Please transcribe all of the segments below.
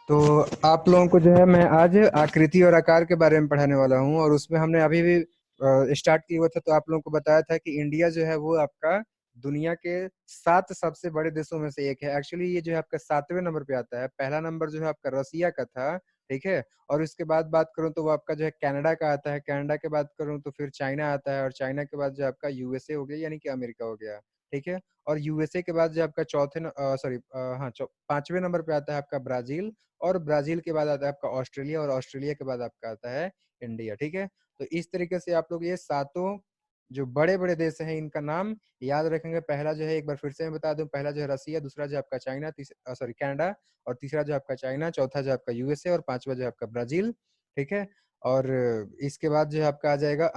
तो आप लोगों को जो है मैं आज आकृति और आकार के बारे में पढ़ाने वाला हूँ। और उसमें हमने अभी भी स्टार्ट किया हुआ था, तो आप लोगों को बताया था कि इंडिया जो है वो आपका दुनिया के 7 सबसे बड़े देशों में से एक है। एक्चुअली ये जो है आपका 7वें नंबर पे आता है। पहला नंबर जो है आपका रसिया का था, ठीक है। और इसके बाद बात करूं तो वो आपका जो है कनाडा का आता है। कनाडा के बात करूं तो फिर चाइना आता है, और चाइना के बाद जो आपका यूएसए हो गया, यानी कि अमेरिका हो गया, ठीक है। और यूएसए के बाद जो आपका हाँ 5वें नंबर पे आता है आपका ब्राजील। और ब्राजील के बाद आता है आपका ऑस्ट्रेलिया, और ऑस्ट्रेलिया के बाद आपका आता है इंडिया, ठीक है। तो इस तरीके से आप लोग ये सातों जो बड़े बड़े देश हैं इनका नाम याद रखेंगे। पहला जो है एक बार फिर से मैं बता दूं, पहला जो है रसिया, दूसरा जो आपका चाइना, कनाडा, और तीसरा जो आपका चाइना, चौथा जो आपका यूएसए, और पांचवा जो आपका ब्राजील, ठीक है। और इसके बाद जो है आपका आ जाएगा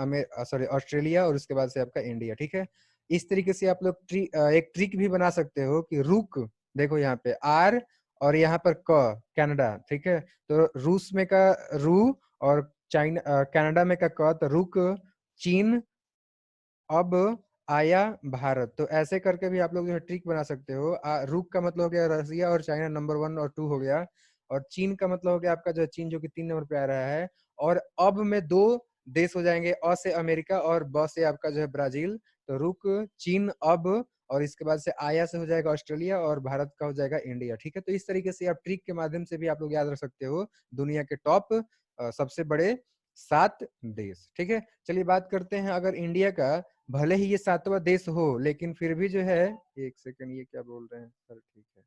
ऑस्ट्रेलिया, और उसके बाद से आपका इंडिया, ठीक है। इस तरीके से आप लोग एक ट्रिक भी बना सकते हो कि रुक, देखो यहाँ पे आर, और यहाँ पर क, कनाडा, ठीक है। तो रूस में का रू, और चाइना कनाडा में का क, तो रुक, चीन, अब आया भारत। तो ऐसे करके भी आप लोग जो है ट्रिक बना सकते हो। रुक का मतलब हो गया रसिया और चाइना नंबर 1 और 2 हो गया। और चीन का मतलब हो गया आपका जो है चीन, जो कि 3 नंबर पे आ रहा है। और अब में दो देश हो जाएंगे, अ से अमेरिका और ब से आपका जो है ब्राजील। तो रुक, चीन, अब, और इसके बाद से आया से हो जाएगा ऑस्ट्रेलिया, और भारत का हो जाएगा इंडिया, ठीक है। तो इस तरीके से आप ट्रिक के माध्यम से भी आप लोग याद रख सकते हो दुनिया के टॉप सबसे बड़े 7 देश, ठीक है। चलिए बात करते हैं अगर इंडिया का। भले ही ये 7वां देश हो, लेकिन फिर भी जो है, एक सेकंड, ये क्या बोल रहे हैं सर, ठीक है।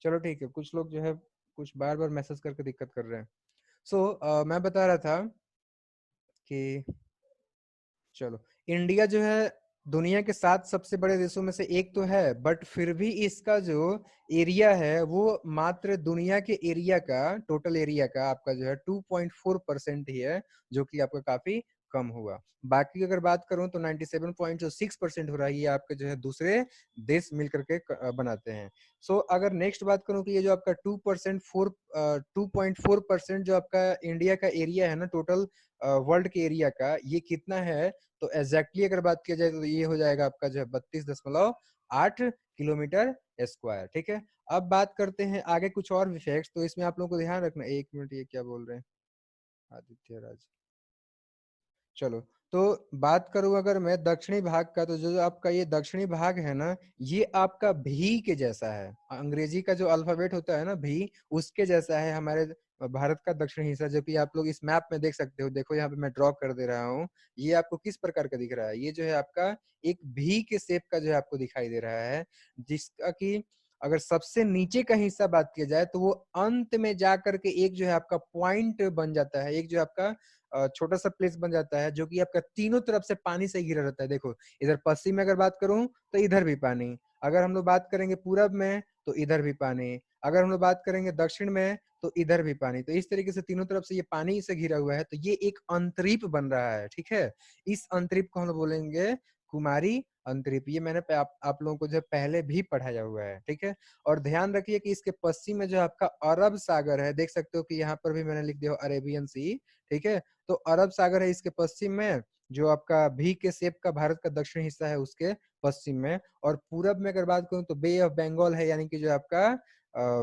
चलो ठीक है, कुछ लोग जो है कुछ बार बार मैसेज करके दिक्कत कर रहे हैं। मैं बता रहा था कि चलो, इंडिया जो है दुनिया के 7 सबसे बड़े देशों में से एक तो है, बट फिर भी इसका जो एरिया है वो मात्र दुनिया के एरिया का, टोटल एरिया का आपका जो है 2.4% ही है, जो कि आपका काफी कम हुआ। बाकी अगर बात करूं तो 97.6% हो रहा है, ये आपके जो है दूसरे देश मिलकर के बनाते हैं। अगर नेक्स्ट बात करूं कि ये जो आपका 2.4% जो आपका इंडिया का एरिया है ना, टोटल वर्ल्ड के एरिया का, ये कितना है? तो एग्जैक्टली अगर बात किया जाए तो ये हो जाएगा आपका जो है 32.8 किलोमीटर स्क्वायर, ठीक है। अब बात करते हैं आगे कुछ और फैक्ट्स। तो इसमें आप लोगों को ध्यान रखना, एक मिनट, ये क्या बोल रहे हैं आदित्य राज। चलो, तो बात करूं अगर मैं दक्षिणी भाग का, तो जो आपका ये दक्षिणी भाग है ना, ये आपका भी के जैसा है। अंग्रेजी का जो अल्फाबेट होता है ना, भी, उसके जैसा है हमारे भारत का दक्षिणी हिस्सा, जो कि आप लोग इस मैप में देख सकते हो। देखो यहाँ पे मैं ड्रॉ कर दे रहा हूँ। ये आपको किस प्रकार का दिख रहा है? ये जो है आपका एक भी के शेप का जो है आपको दिखाई दे रहा है, जिसका कि अगर सबसे नीचे का हिस्सा बात किया जाए तो वो अंत में जा करके एक जो है आपका पॉइंट बन जाता है, एक जो आपका छोटा सा प्लेस बन जाता है, जो कि आपका तीनों तरफ से पानी से घिरा रहता है। देखो, इधर पश्चिम में अगर बात करूं तो इधर भी पानी, अगर हम लोग बात करेंगे पूरब में तो इधर भी पानी, अगर हम लोग बात करेंगे दक्षिण में तो इधर भी पानी। तो इस तरीके से तीनों तरफ से ये पानी से घिरा हुआ है, तो ये एक अंतरीप बन रहा है, ठीक है। इस अंतरीप को हम लोग बोलेंगे कुमारी अंतरीप। ये मैंने आप लोगों को जो है पहले भी पढ़ाया हुआ है, ठीक है। और ध्यान रखिए कि इसके पश्चिम में जो आपका अरब सागर है, देख सकते हो कि यहाँ पर भी मैंने लिख दिया अरेबियन सी, ठीक है। तो अरब सागर है इसके पश्चिम में, जो आपका भी के शेप का भारत का दक्षिणी हिस्सा है उसके पश्चिम में। और पूरब में अगर बात करूं तो बे ऑफ बंगाल है, यानी कि जो आपका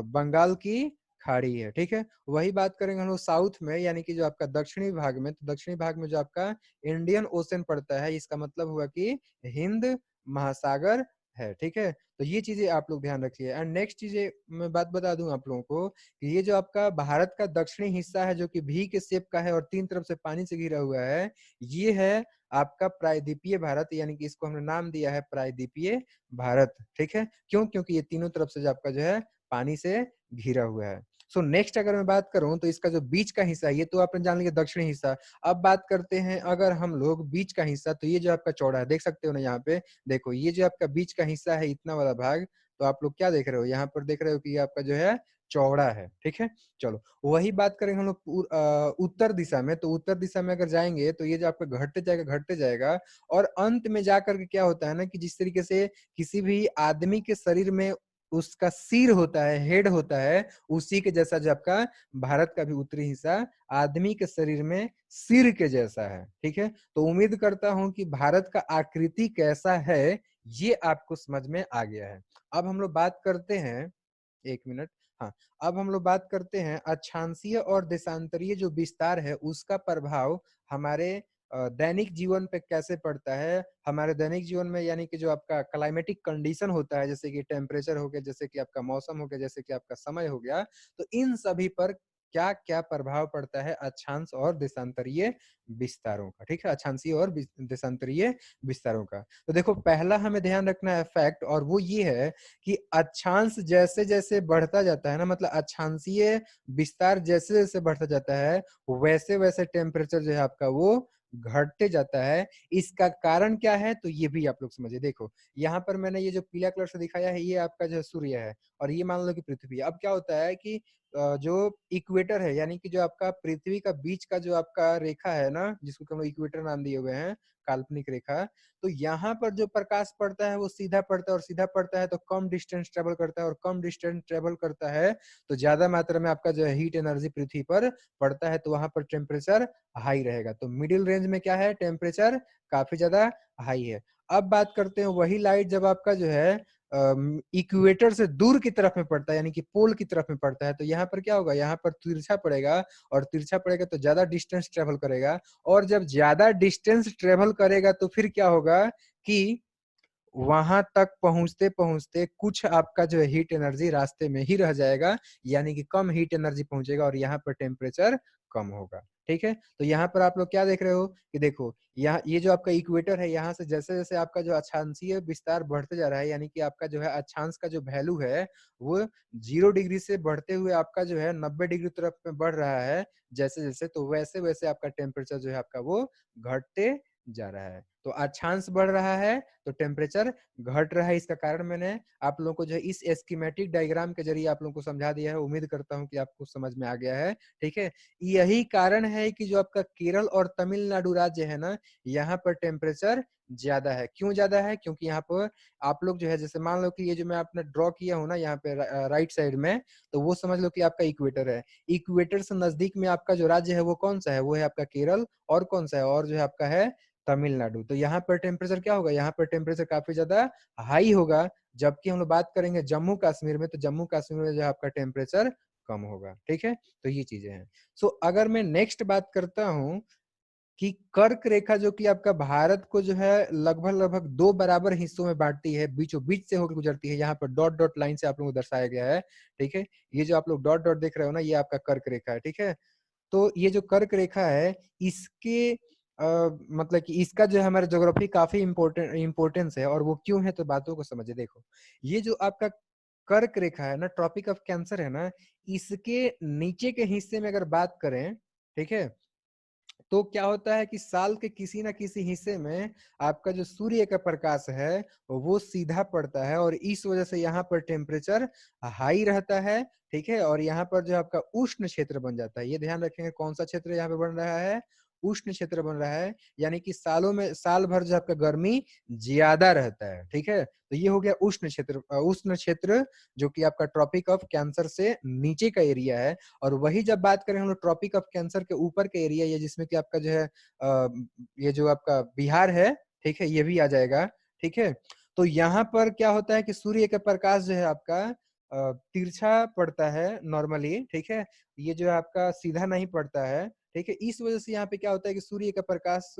बंगाल की खाड़ी है, ठीक है। वही बात करेंगे हम लोग साउथ में, यानी कि जो आपका दक्षिणी भाग में, तो दक्षिणी भाग में जो आपका इंडियन ओशन पड़ता है, इसका मतलब हुआ कि हिंद महासागर है, ठीक है। तो ये चीजें आप लोग ध्यान रखिए। एंड नेक्स्ट चीजें मैं बात बता दूं आप लोगों को कि ये जो आपका भारत का दक्षिणी हिस्सा है, जो कि भी के शेप का है और तीन तरफ से पानी से घिरा हुआ है, ये है आपका प्रायद्वीपीय भारत, यानी कि इसको हमने नाम दिया है प्रायद्वीपीय भारत, ठीक है। क्यों? क्योंकि ये तीनों तरफ से जो आपका जो है पानी से घिरा हुआ है। नेक्स्ट अगर मैं बात करूं तो इसका जो बीच का हिस्सा है, ये तो आपने जान लिया दक्षिणी हिस्सा। अब बात करते हैं अगर हम लोग बीच का हिस्सा, तो ये जो आपका चौड़ा है, देख सकते हो ना यहाँ पे, देखो ये जो आपका बीच का हिस्सा है, इतना वाला भाग, तो आप लोग क्या देख रहे हो यहाँ पर? देख रहे हो कि ये आपका जो है चौड़ा है, ठीक है। चलो, वही बात करेंगे हम लोग उत्तर दिशा में। तो उत्तर दिशा में अगर जाएंगे तो ये जो आपका घटते जाएगा। और अंत में जाकर के क्या होता है ना, कि जिस तरीके से किसी भी आदमी के शरीर में उसका सिर होता है, हेड होता है, उसी के जैसा जो आपका भारत का भी उत्तरी हिस्सा आदमी के शरीर में सिर के जैसा है, ठीक है। तो उम्मीद करता हूं कि भारत का आकृति कैसा है ये आपको समझ में आ गया है। अब हम लोग बात करते हैं, एक मिनट, हाँ, अब हम लोग बात करते हैं अक्षांशीय और देशांतरीय जो विस्तार है उसका प्रभाव हमारे दैनिक जीवन पे कैसे पड़ता है। हमारे दैनिक जीवन में यानी कि जो आपका क्लाइमेटिक कंडीशन होता है, जैसे कि टेम्परेचर हो गया, जैसे कि आपका मौसम हो गया, जैसे कि आपका समय हो गया, तो इन सभी पर क्या-क्या प्रभाव पड़ता है अक्षांश और देशांतरीय विस्तारों का, ठीक है? अक्षांशीय और देशांतरीय विस्तारों का। तो देखो पहला हमें ध्यान रखना है फैक्ट, और वो ये है कि अक्षांश जैसे-जैसे बढ़ता जाता है ना, मतलब अक्षांशीय विस्तार जैसे-जैसे बढ़ता जाता है, वैसे-वैसे टेम्परेचर जो है आपका वो घटते जाता है। इसका कारण क्या है? तो ये भी आप लोग समझिए। देखो, यहाँ पर मैंने ये जो पीला कलर से दिखाया है, ये आपका जो सूर्य है और ये मान लो कि पृथ्वी है। अब क्या होता है कि जो इक्वेटर है, यानी कि जो आपका पृथ्वी का बीच का जो आपका रेखा है ना, जिसको कि हम लोग इक्वेटर नाम दिए हुए हैं, काल्पनिक रेखा, तो यहाँ पर जो प्रकाश पड़ता है वो सीधा पड़ता है, और सीधा पड़ता है तो कम डिस्टेंस ट्रेवल करता है, और कम डिस्टेंस ट्रेवल करता है तो ज्यादा मात्रा में आपका जो है हीट एनर्जी पृथ्वी पर पड़ता है, तो वहां पर टेम्परेचर हाई रहेगा। तो मिडिल रेंज में क्या है, टेम्परेचर काफी ज्यादा हाई है। अब बात करते हैं वही लाइट जब आपका जो है इक्वेटर से दूर की तरफ में पड़ता है, यानी कि पोल की तरफ में पड़ता है, तो यहाँ पर क्या होगा, यहाँ पर तिरछा पड़ेगा, और तिरछा पड़ेगा तो ज्यादा डिस्टेंस ट्रेवल करेगा, और जब ज्यादा डिस्टेंस ट्रेवल करेगा तो फिर क्या होगा कि वहां तक पहुंचते पहुंचते कुछ आपका जो है हीट एनर्जी रास्ते में ही रह जाएगा, यानी कि कम हीट एनर्जी पहुंचेगा और यहाँ पर टेम्परेचर कम होगा। ठीक है, तो यहाँ पर आप लोग क्या देख रहे हो कि देखो यहाँ ये जो आपका इक्वेटर है, यहाँ से जैसे जैसे आपका जो अक्षांशीय विस्तार बढ़ते जा रहा है, यानी कि आपका जो है अक्षांश का जो वैल्यू है वो 0 डिग्री से बढ़ते हुए आपका जो है 90 डिग्री तरफ में बढ़ रहा है, जैसे जैसे, तो वैसे वैसे आपका टेम्परेचर जो है आपका वो घटते जा रहा है। तो अक्षांश बढ़ रहा है तो टेम्परेचर घट रहा है। इसका कारण मैंने आप लोगों को जो है इस स्कीमेटिक डायग्राम के जरिए आप लोगों को समझा दिया है। उम्मीद करता हूं कि आपको समझ में आ गया है। ठीक है, यही कारण है कि जो आपका केरल और तमिलनाडु राज्य है ना, यहाँ पर टेम्परेचर ज्यादा है। क्यों ज्यादा है? क्योंकि यहाँ पर आप लोग जो है, जैसे मान लो कि ये जो मैं आपने ड्रॉ किया हूं ना यहाँ पे राइट साइड में, तो वो समझ लो कि आपका इक्वेटर है। इक्वेटर से नजदीक में आपका जो राज्य है वो कौन सा है? वो है आपका केरल। और कौन सा है? और जो है आपका है तमिलनाडु। तो यहाँ पर टेम्परेचर क्या होगा? यहाँ पर टेम्परेचर काफी ज्यादा हाई होगा। जबकि हम लोग बात करेंगे जम्मू कश्मीर में, तो जम्मू कश्मीर में जो है आपका टेम्परेचर कम होगा। ठीक है, तो ये चीजें हैं। सो अगर मैं नेक्स्ट बात करता हूँ कि कर्क रेखा जो कि आपका भारत को जो है लगभग लगभग दो बराबर हिस्सों में बांटती है, बीचों बीच से होकर गुजरती है, यहाँ पर डॉट डॉट लाइन से आप लोगों को दर्शाया गया है। ठीक है, ये जो आप लोग डॉट डॉट देख रहे हो ना, ये आपका कर्क रेखा है। ठीक है, तो ये जो कर्क रेखा है, इसके मतलब कि इसका जो है हमारे ज्योग्राफी काफी इम्पोर्टेंस है। और वो क्यों है, तो बातों को समझिए। देखो, ये जो आपका कर्क रेखा है ना, ट्रॉपिक ऑफ कैंसर है ना, इसके नीचे के हिस्से में अगर बात करें, ठीक है, तो क्या होता है कि साल के किसी ना किसी हिस्से में आपका जो सूर्य का प्रकाश है वो सीधा पड़ता है, और इस वजह से यहाँ पर टेम्परेचर हाई रहता है। ठीक है, और यहाँ पर जो आपका उष्ण क्षेत्र बन जाता है। ये ध्यान रखेंगे, कौन सा क्षेत्र यहाँ पे बन रहा है? उष्ण क्षेत्र बन रहा है, यानी कि सालों में साल भर जो आपका गर्मी ज्यादा रहता है। ठीक है, तो ये हो गया उष्ण क्षेत्र। उष्ण क्षेत्र जो कि आपका ट्रॉपिक ऑफ कैंसर से नीचे का एरिया है। और वही जब बात करें हम लोग ट्रॉपिक ऑफ कैंसर के ऊपर का एरिया, ये जिसमें कि आपका जो है ये जो आपका बिहार है, ठीक है, ये भी आ जाएगा। ठीक है, तो यहाँ पर क्या होता है कि सूर्य का प्रकाश जो है आपका तिरछा पड़ता है नॉर्मली। ठीक है, ये जो है आपका सीधा नहीं पड़ता है। ठीक है, इस वजह से यहाँ पे क्या होता है कि सूर्य का प्रकाश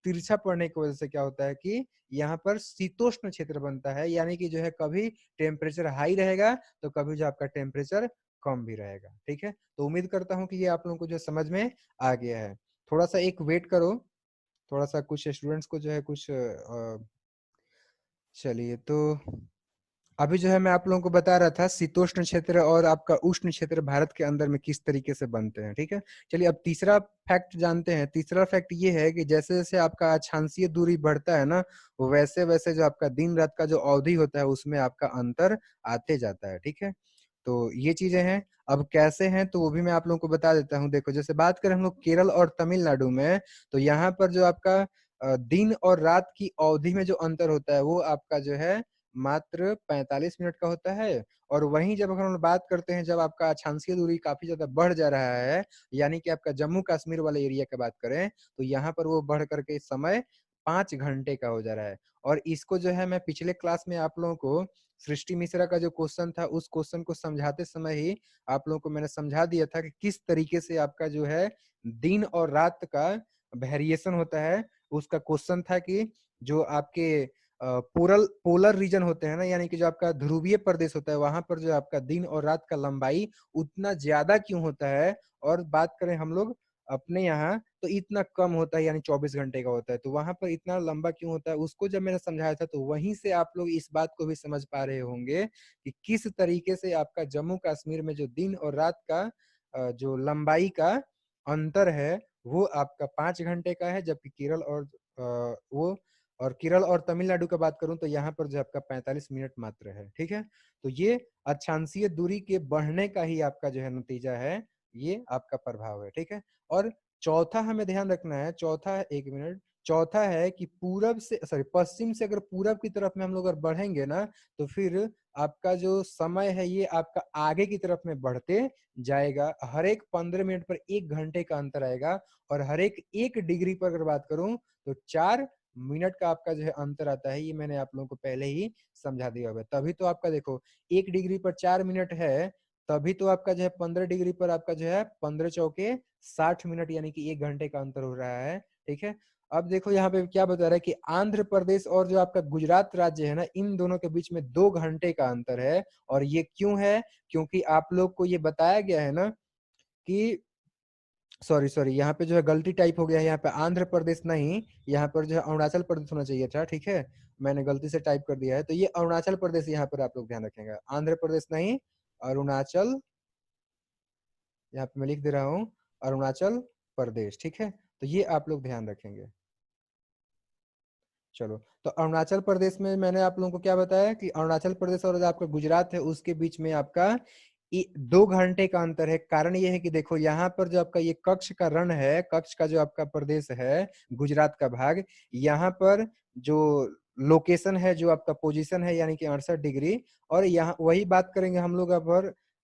तिरछा पड़ने की वजह से क्या होता है कि यहाँ पर शीतोष्ण क्षेत्र बनता है, यानी कि जो है कभी टेम्परेचर हाई रहेगा तो कभी जो आपका टेम्परेचर कम भी रहेगा। ठीक है, तो उम्मीद करता हूँ कि ये आप लोगों को जो समझ में आ गया है। थोड़ा सा एक वेट करो, थोड़ा सा कुछ स्टूडेंट्स को जो है कुछ चलिए, तो अभी जो है मैं आप लोगों को बता रहा था शीतोष्ण क्षेत्र और आपका उष्ण क्षेत्र भारत के अंदर में किस तरीके से बनते हैं। ठीक है, चलिए अब तीसरा फैक्ट जानते हैं। तीसरा फैक्ट ये है कि जैसे जैसे आपका अक्षांशीय दूरी बढ़ता है ना, वैसे वैसे जो आपका दिन रात का जो अवधि होता है उसमें आपका अंतर आते जाता है। ठीक है, तो ये चीजें हैं। अब कैसे हैं तो वो भी मैं आप लोगों को बता देता हूँ। देखो, जैसे बात करें हम लोग केरल और तमिलनाडु में, तो यहाँ पर जो आपका दिन और रात की अवधि में जो अंतर होता है वो आपका जो है मात्र 45 मिनट का होता है। और वहीं जब अगर हम लोग बात करते हैं, जब आपका अक्षांशीय दूरी काफी ज्यादा बढ़ जा रहा है, यानी कि आपका जम्मू कश्मीर वाले एरिया की बात करें, तो यहाँ पर वो बढ़ करके इस समय 5 घंटे का हो जा रहा है। और इसको जो है मैं पिछले क्लास में आप लोगों को सृष्टि मिश्रा का जो क्वेश्चन था उस क्वेश्चन को समझाते समय ही आप लोगों को मैंने समझा दिया था कि किस तरीके से आपका जो है दिन और रात का वेरिएशन होता है। उसका क्वेश्चन था कि जो आपके पोलर पोलर रीजन होते हैं ना, यानी कि जो आपका ध्रुवीय प्रदेश होता है वहां पर जो आपका दिन और रात का लंबाई उतना ज्यादा क्यों होता है, और बात करें हम लोग अपने यहाँ तो इतना कम होता है, यानी 24 घंटे का होता है। तो वहां पर इतना लंबा क्यों होता है उसको जब मैंने समझाया था, तो वहीं से आप लोग इस बात को भी समझ पा रहे होंगे कि किस तरीके से आपका जम्मू कश्मीर में जो दिन और रात का जो लंबाई का अंतर है वो आपका 5 घंटे का है, जबकि केरल और वो और केरल और तमिलनाडु का बात करूं तो यहाँ पर जो आपका 45 मिनट मात्र है। ठीक है, तो ये अक्षांशीय दूरी के बढ़ने का ही आपका जो है नतीजा है, ये आपका प्रभाव है। ठीक है, और चौथा हमें ध्यान रखना है, चौथा, एक मिनट, चौथा है कि पूरब से सॉरी पश्चिम से अगर पूरब की तरफ में हम लोग अगर बढ़ेंगे ना, तो फिर आपका जो समय है ये आपका आगे की तरफ में बढ़ते जाएगा। हर एक 15 मिनट पर 1 घंटे का अंतर आएगा, और हर एक 1 डिग्री पर अगर बात करूं तो 4 मिनट का आपका जो है अंतर आता है। ये मैंने आप लोगों को पहले ही समझा दिया होगा। तभी तो आपका देखो 1 डिग्री पर 4 मिनट है, तभी तो आपका जो है 15 डिग्री पर आपका जो है 15 चौके 60 मिनट, यानी कि 1 घंटे का अंतर हो रहा है। ठीक है, अब देखो यहाँ पे क्या बता रहा है कि आंध्र प्रदेश और जो आपका गुजरात राज्य है ना, इन दोनों के बीच में 2 घंटे का अंतर है। और ये क्यों है? क्योंकि आप लोग को ये बताया गया है ना कि सॉरी सॉरी, यहाँ पे जो है गलती टाइप हो गया है, यहाँ पे आंध्र प्रदेश नहीं, यहाँ पर जो है अरुणाचल प्रदेश होना चाहिए था। ठीक है, मैंने गलती से टाइप कर दिया है, तो ये अरुणाचल प्रदेश यहाँ पर आप लोग ध्यान रखेंगे, आंध्र प्रदेश नहीं, अरुणाचल, यहाँ पे मैं लिख दे रहा हूँ अरुणाचल प्रदेश। ठीक है, तो ये आप लोग ध्यान रखेंगे। चलो, तो अरुणाचल प्रदेश में मैंने आप लोगों को क्या बताया कि अरुणाचल प्रदेश और जो आपका गुजरात है उसके बीच में आपका 2 घंटे का अंतर है। कारण ये है कि देखो यहाँ पर जो आपका ये कक्ष का रण है, कक्ष का जो आपका प्रदेश है गुजरात का भाग, यहाँ पर जो लोकेशन है, जो आपका पोजीशन है, यानी कि 68 डिग्री। और यहाँ वही बात करेंगे हम लोग अब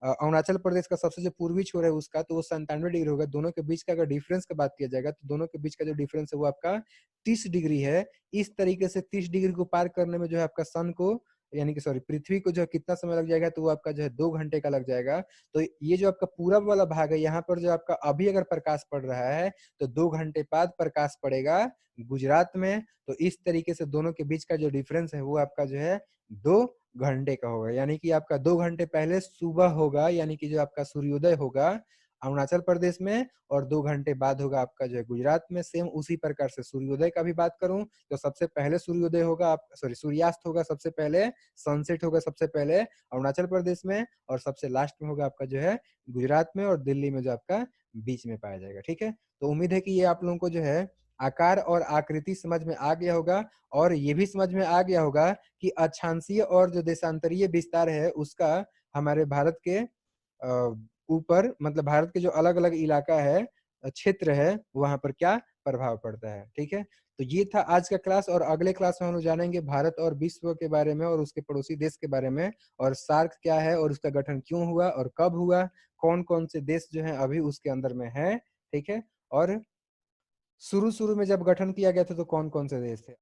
अरुणाचल प्रदेश का सबसे जो पूर्वी छोर है उसका, तो वो 97 डिग्री होगा। दोनों के बीच का अगर डिफरेंस का बात किया जाएगा तो दोनों के बीच का जो डिफरेंस है वो आपका 30 डिग्री है। इस तरीके से 30 डिग्री को पार करने में जो है आपका सन को, यानी कि सॉरी पृथ्वी को जो है कितना समय लग जाएगा, तो वो आपका जो है 2 घंटे का लग जाएगा। तो ये जो आपका पूरब वाला भाग है, यहाँ पर जो आपका अभी अगर प्रकाश पड़ रहा है तो 2 घंटे बाद प्रकाश पड़ेगा गुजरात में। तो इस तरीके से दोनों के बीच का जो डिफरेंस है वो आपका जो है 2 घंटे का होगा, यानी कि आपका 2 घंटे पहले सुबह होगा, यानी कि जो आपका सूर्योदय होगा अरुणाचल प्रदेश में, और 2 घंटे बाद होगा आपका जो है गुजरात में। सेम उसी प्रकार से सूर्योदय का भी बात करूं तो सबसे पहले सूर्योदय होगा, आप सॉरी सूर्यास्त होगा सबसे पहले, सनसेट होगा सबसे पहले अरुणाचल प्रदेश में, और सबसे लास्ट में होगा आपका जो है गुजरात में और दिल्ली में जो आपका बीच में पाया जाएगा। ठीक है, तो उम्मीद है कि ये आप लोगों को जो है आकार और आकृति समझ में आ गया होगा, और ये भी समझ में आ गया होगा कि अक्षांशीय और जो देशांतरीय विस्तार है उसका हमारे भारत के ऊपर, मतलब भारत के जो अलग अलग इलाका है, क्षेत्र है, वहां पर क्या प्रभाव पड़ता है। ठीक है, तो ये था आज का क्लास, और अगले क्लास में हम लोग जानेंगे भारत और विश्व के बारे में और उसके पड़ोसी देश के बारे में, और सार्क क्या है और उसका गठन क्यों हुआ और कब हुआ, कौन कौन से देश जो है अभी उसके अंदर में है। ठीक है, और शुरू शुरू में जब गठन किया गया था तो कौन कौन से देश थे।